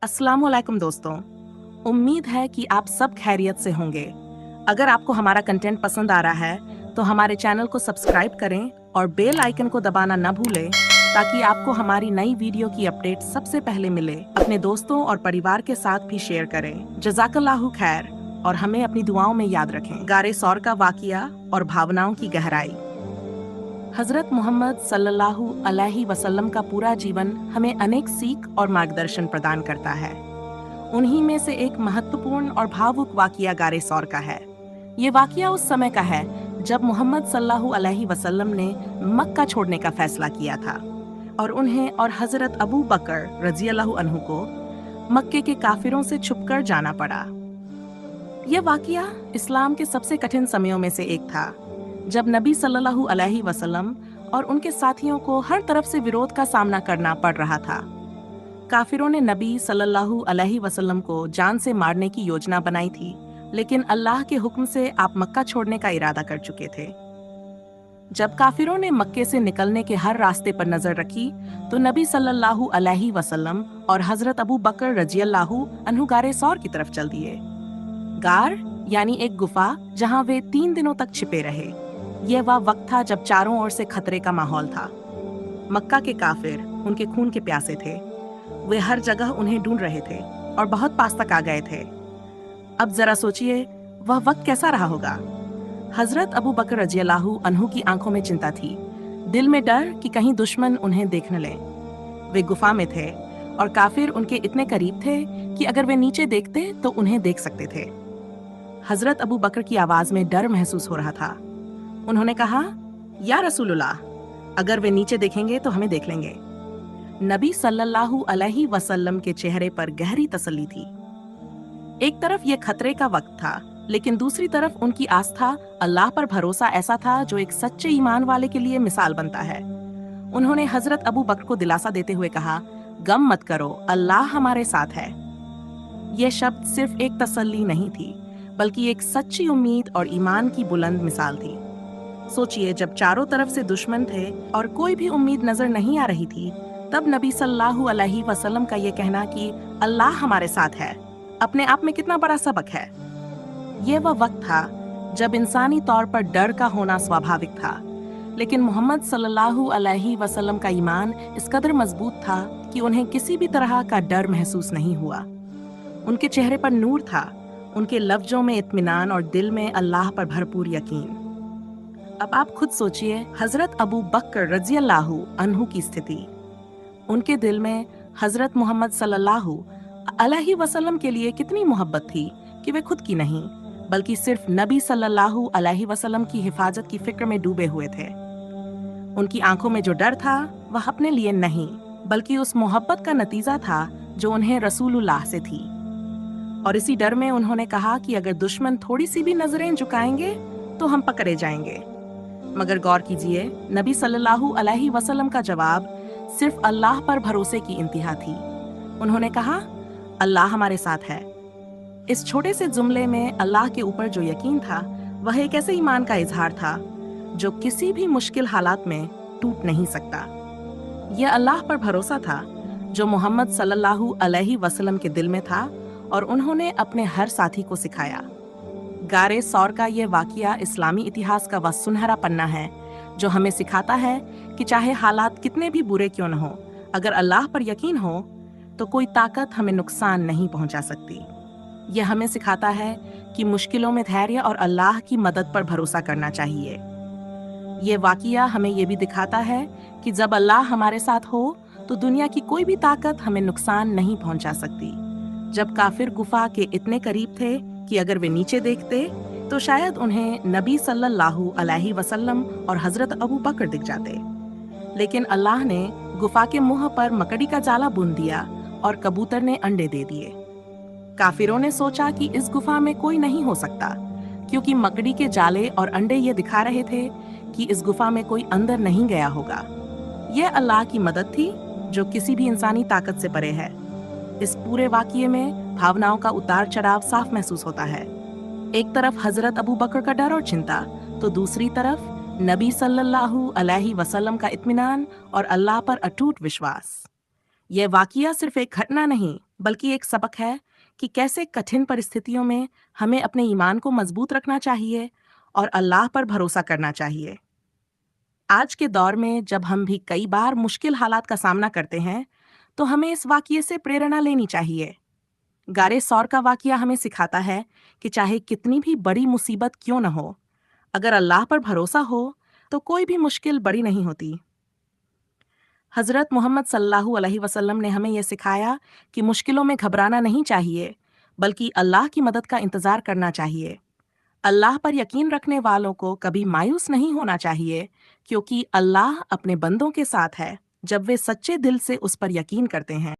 अस्सलाम वालेकुम दोस्तों। उम्मीद है कि आप सब खैरियत से होंगे। अगर आपको हमारा कंटेंट पसंद आ रहा है तो हमारे चैनल को सब्सक्राइब करें और बेल आइकन को दबाना न भूलें ताकि आपको हमारी नई वीडियो की अपडेट सबसे पहले मिले। अपने दोस्तों और परिवार के साथ भी शेयर करें। जज़ाकल्लाहु खैर और हमें अपनी दुआओं में याद रखें। गारे सौर का वाकिया और भावनाओं की गहराई। हजरत मोहम्मद सल्लल्लाहु अलैहि वसल्लम का पूरा जीवन हमें अनेक सीख और मार्गदर्शन प्रदान करता है। उन्हीं में से एक महत्वपूर्ण और भावुक वाकिया गारे सौर का है। ये वाकिया उस समय का है जब मोहम्मद सल्लल्लाहु अलैहि वसल्लम ने मक्का छोड़ने का फैसला किया था और उन्हें और हजरत अबू बकर रजी अल्लाहु अन्हु को मक्के के काफिरों से छुपकर जाना पड़ा। यह वाकिया इस्लाम के सबसे कठिन समयों में से एक था, जब नबी सल्लल्लाहु अलैहि वसल्लम और उनके साथियों को हर तरफ से विरोध का सामना करना पड़ रहा था। काफिरों ने नबी सल्लल्लाहु अलैहि वसल्लम को जान से मारने की योजना बनाई थी, लेकिन अल्लाह के हुक्म से आप मक्का छोड़ने का इरादा कर चुके थे। जब काफिरों ने मक्के से निकलने के हर रास्ते पर नजर रखी तो नबी सल्लल्लाहु अलैहि वसल्लम और हजरत अबू बकर रजियल्लाहु अन्हु गारे सौर की तरफ चल दिए। गार यानी एक गुफा जहां वे 3 दिनों तक छिपे रहे। यह वह वक्त था जब चारों ओर से खतरे का माहौल था। मक्का के काफिर उनके खून के प्यासे थे। वे हर जगह उन्हें ढूंढ रहे थे और बहुत पास तक आ गए थे। अब जरा सोचिए वह वक्त कैसा रहा होगा। हजरत अबू बकर रजियल्लाहु अन्हु की आंखों में चिंता थी, दिल में डर कि कहीं दुश्मन उन्हें देख न लें। वे गुफा में थे और काफिर उनके इतने करीब थे कि अगर वे नीचे देखते तो उन्हें देख सकते थे। हजरत अबू बकर की आवाज में डर महसूस हो रहा था। उन्होंने कहा, या रसूलुल्लाह, अगर वे नीचे देखेंगे तो हमें देख लेंगे। नबी सल्लल्लाहु अलैहि वसल्लम के चेहरे पर गहरी तसल्ली थी। एक तरफ यह खतरे का वक्त था, लेकिन दूसरी तरफ उनकी आस्था, अल्लाह पर भरोसा ऐसा था जो एक सच्चे ईमान वाले के लिए मिसाल बनता है। उन्होंने हजरत अबू बकर को दिलासा देते हुए कहा, गम मत करो, अल्लाह हमारे साथ है। यह शब्द सिर्फ एक तसल्ली नहीं थी, बल्कि एक सच्ची उम्मीद और ईमान की बुलंद मिसाल थी। सोचिए, जब चारों तरफ से दुश्मन थे और कोई भी उम्मीद नजर नहीं आ रही थी, तब नबी सल्लल्लाहु अलैहि वसल्लम का ये कहना कि अल्लाह हमारे साथ है, अपने आप में कितना बड़ा सबक है। ये वह वक्त था जब इंसानी तौर पर डर का होना स्वाभाविक था, लेकिन मोहम्मद सल्लल्लाहु अलैहि वसल्लम का ईमान इस कदर मजबूत था कि उन्हें किसी भी तरह का डर महसूस नहीं हुआ। उनके चेहरे पर नूर था, उनके लफ्जों में इत्मीनान और दिल में अल्लाह पर भरपूर यकीन। अब आप खुद सोचिए हजरत अबू बकर रजियल्लाहु अन्हु की स्थिति। उनके दिल में हजरत मोहम्मद सल्लल्लाहु अलैहि वसल्लम के लिए कितनी मोहब्बत थी कि वे खुद की नहीं, बल्कि सिर्फ नबी सल्लल्लाहु अलैहि वसल्लम की हिफाजत की फिक्र में डूबे हुए थे। उनकी आंखों में जो डर था वह अपने लिए नहीं, बल्कि उस मोहब्बत का नतीजा था जो उन्हें रसूलुल्लाह से थी। और इसी डर में उन्होंने कहा कि अगर दुश्मन थोड़ी सी भी नजरें झुकाएंगे तो हम पकड़े जाएंगे। मगर गौर कीजिए, नबी सल्लल्लाहु अलैहि वसल्लम का जवाब सिर्फ अल्लाह पर भरोसे की इंतहा थी। उन्होंने कहा, अल्लाह हमारे साथ है। इस छोटे से जुमले में अल्लाह के ऊपर जो यकीन था वह एक ऐसे ईमान का इजहार था जो किसी भी मुश्किल हालात में टूट नहीं सकता। यह अल्लाह पर भरोसा था जो मोहम्मद सल्लल्लाहु अलैहि वसल्लम के दिल में था और उन्होंने अपने हर साथी को सिखाया। गारे सौर का यह वाकिया इस्लामी इतिहास का वह सुनहरा पन्ना है जो हमें सिखाता है कि चाहे हालात कितने भी बुरे क्यों न हो, अगर अल्लाह पर यकीन हो तो कोई ताकत हमें नुकसान नहीं पहुंचा सकती। यह हमें सिखाता है कि मुश्किलों में धैर्य और अल्लाह की मदद पर भरोसा करना चाहिए। यह वाकिया हमें यह भी दिखाता है कि जब अल्लाह हमारे साथ हो तो दुनिया की कोई भी ताकत हमें नुकसान नहीं पहुंचा सकती। जब काफिर गुफा के इतने करीब थे कि अगर वे नीचे देखते तो शायद उन्हें नबी सल्लल्लाहु अलैहि वसल्लम और हजरत अबू बकर दिख जाते, लेकिन अल्लाह ने गुफा के मुंह पर मकड़ी का जाला बुन दिया और कबूतर ने अंडे दे दिए। काफिरों ने सोचा कि इस गुफा में कोई नहीं हो सकता, क्योंकि मकड़ी के जाले और अंडे ये दिखा रहे थे कि इस गुफा में कोई अंदर नहीं गया होगा। यह अल्लाह की मदद थी जो किसी भी इंसानी ताकत से परे है। इस पूरे वाकिये में भावनाओं का उतार चढ़ाव साफ महसूस होता है। एक तरफ हजरत अबू बकर का डर और चिंता, तो दूसरी तरफ नबी सल्लल्लाहु अलैहि वसल्लम का इत्मीनान और अल्लाह पर अटूट विश्वास। यह वाकिया सिर्फ एक घटना नहीं, बल्कि एक सबक है कि कैसे कठिन परिस्थितियों में हमें अपने ईमान को मजबूत रखना चाहिए और अल्लाह पर भरोसा करना चाहिए। आज के दौर में जब हम भी कई बार मुश्किल हालात का सामना करते हैं, तो हमें इस वाक़ये से प्रेरणा लेनी चाहिए। गारे सौर का वाक़या हमें सिखाता है कि चाहे कितनी भी बड़ी मुसीबत क्यों न हो, अगर अल्लाह पर भरोसा हो, तो कोई भी मुश्किल बड़ी नहीं होती। हज़रत मोहम्मद सल्लल्लाहु अलैहि वसल्लम ने हमें यह सिखाया कि मुश्किलों में घबराना नहीं चाहिए, बल्कि अल्लाह की मदद का इंतज़ार करना चाहिए। अल्लाह पर यकीन रखने वालों को कभी मायूस नहीं होना चाहिए, क्योंकि अल्लाह अपने बंदों के साथ है, जब वे सच्चे दिल से उस पर यकीन करते हैं।